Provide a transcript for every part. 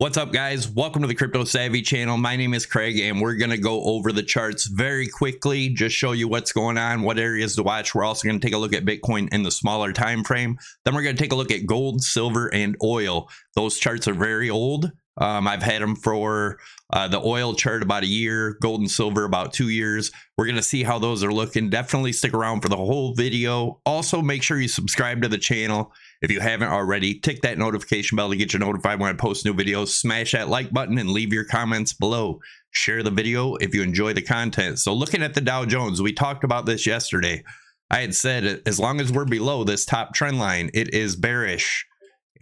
What's up, guys? Welcome to the Crypto Savvy channel. My name is Craig, and we're going to go over the charts very quickly, just show you what's going on, what areas to watch. We're also going to take a look at Bitcoin in the smaller time frame. Then we're going to take a look at gold, silver, and oil. Those charts are very old. I've had them for the oil chart about a year, gold and silver about 2 years. We're going to see how those are looking. Definitely stick around for the whole video. Also, make sure you subscribe to the channel. If you haven't already, tick that notification bell to get you notified when I post new videos. Smash that like button and leave your comments below. Share the video if you enjoy the content. So looking at the Dow Jones, we talked about this yesterday. I had said as long as we're below this top trend line, it is bearish.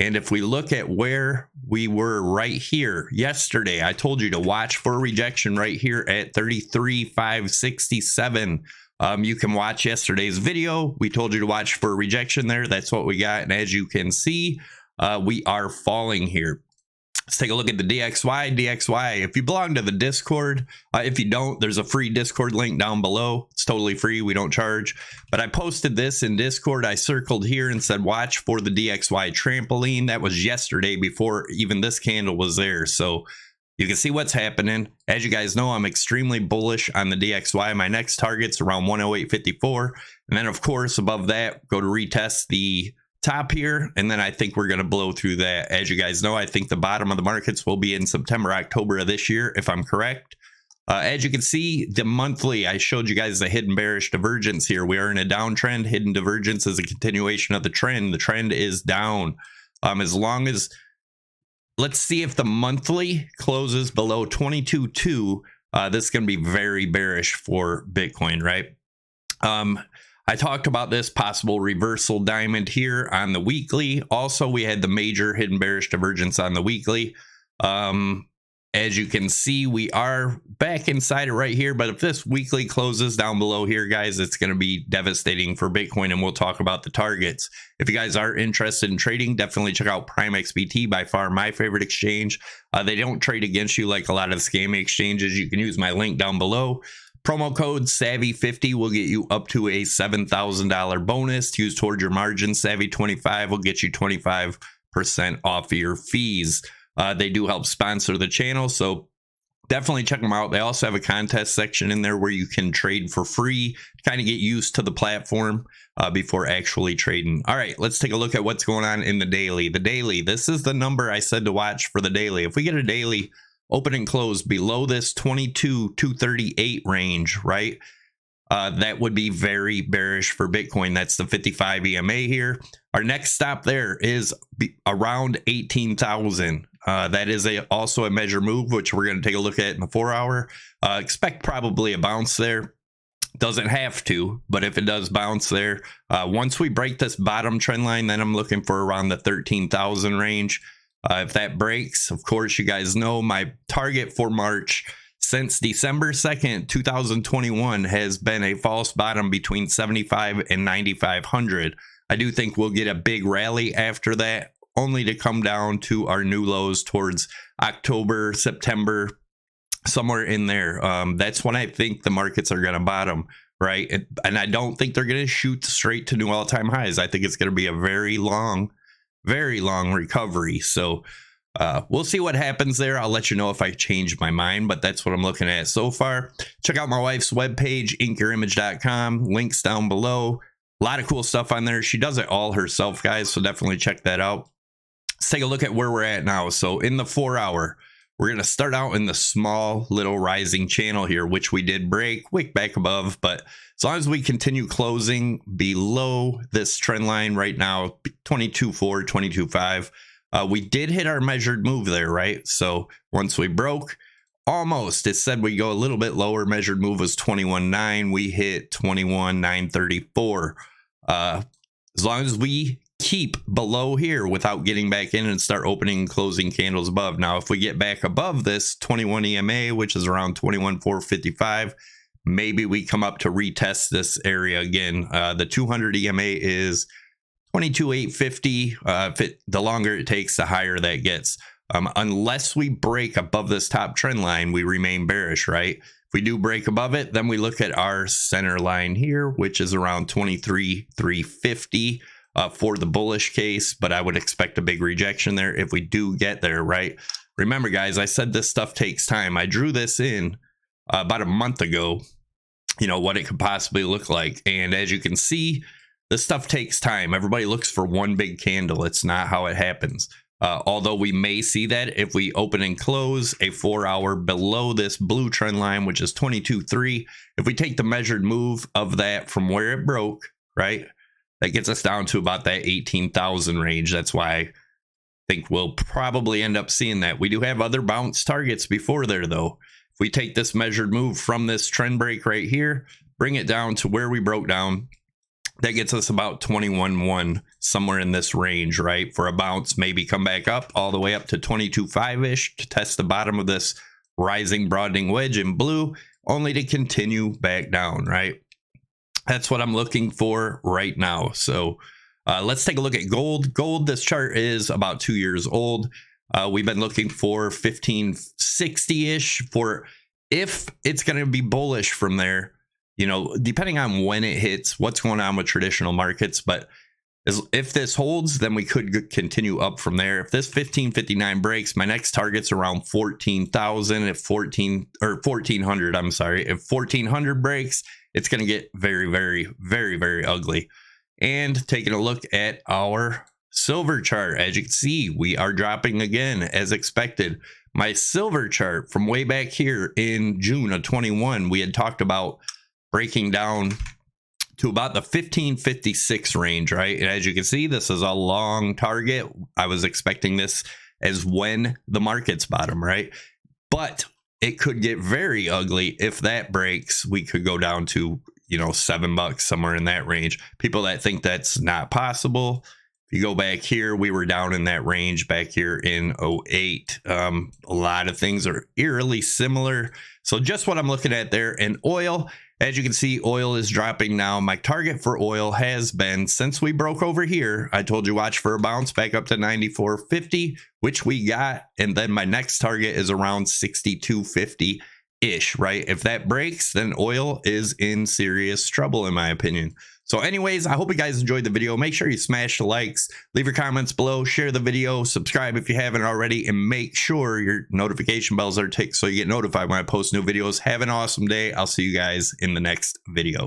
And if we look at where we were right here yesterday, I told you to watch for rejection right here at 33,567. You can watch yesterday's video. We told you to watch for rejection there. That's what we got. And as you can see, we are falling here. Let's take a look at the DXY. DXY, if you belong to the Discord, if you don't, there's a free Discord link down below. It's totally free. We don't charge. But I posted this in Discord. I circled here and said, watch for the DXY trampoline. That was yesterday before even this candle was there. So you can see what's happening. As you guys know, I'm extremely bullish on the DXY. My next target's around 108.54. And then, of course, above that, go to retest the top here. And then I think we're going to blow through that. As you guys know, I think the bottom of the markets will be in September, October of this year, if I'm correct. As you can see, the monthly, I showed you guys the hidden bearish divergence here. We are in a downtrend. Hidden divergence is a continuation of the trend. The trend is down. As long as... Let's see if the monthly closes below 22.2. This is going to be very bearish for Bitcoin, right? I talked about this possible reversal diamond here on the weekly. Also, we had the major hidden bearish divergence on the weekly. As you can see, we are back inside it right here. But if this weekly closes down below here, guys, it's going to be devastating for Bitcoin. And we'll talk about the targets. If you guys are interested in trading, definitely check out Prime XBT, by far my favorite exchange. They don't trade against you like a lot of the scammy exchanges. You can use my link down below. Promo code SAVVY50 will get you up to a $7,000 bonus to use towards your margin. SAVVY25 will get you 25% off your fees. They do help sponsor the channel, so definitely check them out. They also have a contest section in there where you can trade for free, kind of get used to the platform before actually trading. All right, let's take a look at what's going on in the daily. The daily, this is the number I said to watch for the daily. If we get a daily open and close below this 22,238 range, right? That would be very bearish for Bitcoin. That's the 55 EMA here. Our next stop there is around 18,000. That is also a measure move, which we're going to take a look at in the 4 hour. Expect probably a bounce there. Doesn't have to, but if it does bounce there, once we break this bottom trend line, then I'm looking for around the 13,000 range. If that breaks, of course, you guys know my target for March since December 2nd, 2021 has been a false bottom between 75 and 9,500. I do think we'll get a big rally after that, only to come down to our new lows towards October, September, somewhere in there. That's when I think the markets are going to bottom, right? And I don't think they're going to shoot straight to new all-time highs. I think it's going to be a very long recovery. So we'll see what happens there. I'll let you know if I change my mind, but that's what I'm looking at so far. Check out my wife's webpage, inkyyourimage.com. Links down below. A lot of cool stuff on there. She does it all herself, guys, so definitely check that out. Let's take a look at where we're at now. So in the 4 hour, we're going to start out in the small little rising channel here, which we did break, wick back above. But as long as we continue closing below this trend line right now, 22.4, 22.5, we did hit our measured move there, right? So once we broke, almost, it said we go a little bit lower. Measured move was 21.9. We hit 21.934. As long as we keep below here without getting back in and start opening and closing candles above. Now, if we get back above this 21 EMA, which is around 21.455, maybe we come up to retest this area again. The 200 EMA is 22.850. The longer it takes, the higher that gets. Unless we break above this top trend line, we remain bearish, right? If we do break above it, then we look at our center line here, which is around 23,350 for the bullish case, but I would expect a big rejection there if we do get there, right? remember guys, I said this stuff takes time. I drew this in about a month ago, you know, what it could possibly look like. And as you can see, this stuff takes time. Everybody looks for one big candle. It's not how it happens. Although we may see that if we open and close a 4 hour below this blue trend line, which is 22.3. If we take the measured move of that from where it broke, right, that gets us down to about that 18,000 range. That's why I think we'll probably end up seeing that. We do have other bounce targets before there, though. If we take this measured move from this trend break right here, bring it down to where we broke down, that gets us about 21.1, somewhere in this range, right? For a bounce, maybe come back up all the way up to 22.5-ish to test the bottom of this rising broadening wedge in blue, only to continue back down, right? That's what I'm looking for right now. So let's take a look at gold. Gold, this chart is about 2 years old. We've been looking for 1560-ish for if it's going to be bullish from there. You know, depending on when it hits, what's going on with traditional markets. But if this holds, then we could continue up from there. If this 1559 breaks, my next target's around 14,000. If 1400, I'm sorry. If 1400 breaks, it's going to get very, very, very, very ugly. And taking a look at our silver chart, as you can see, we are dropping again as expected. My silver chart from way back here in June of 21, we had talked about breaking down to about the 1556 range, right? And as you can see, this is a long target. I was expecting this as when the market's bottom, right? But it could get very ugly. If that breaks, we could go down to, you know, $7, somewhere in that range. People that think that's not possible, if you go back here, we were down in that range back here in 08. A lot of things are eerily similar. So just what I'm looking at there. And oil, as you can see, oil is dropping now. My target for oil has been, since we broke over here, I told you watch for a bounce back up to 94.50, which we got. And then my next target is around 62.50-ish, right? If that breaks, then oil is in serious trouble, in my opinion. So anyways, I hope you guys enjoyed the video. Make sure you smash the likes, leave your comments below, share the video, subscribe if you haven't already, and make sure your notification bells are ticked so you get notified when I post new videos. Have an awesome day. I'll see you guys in the next video.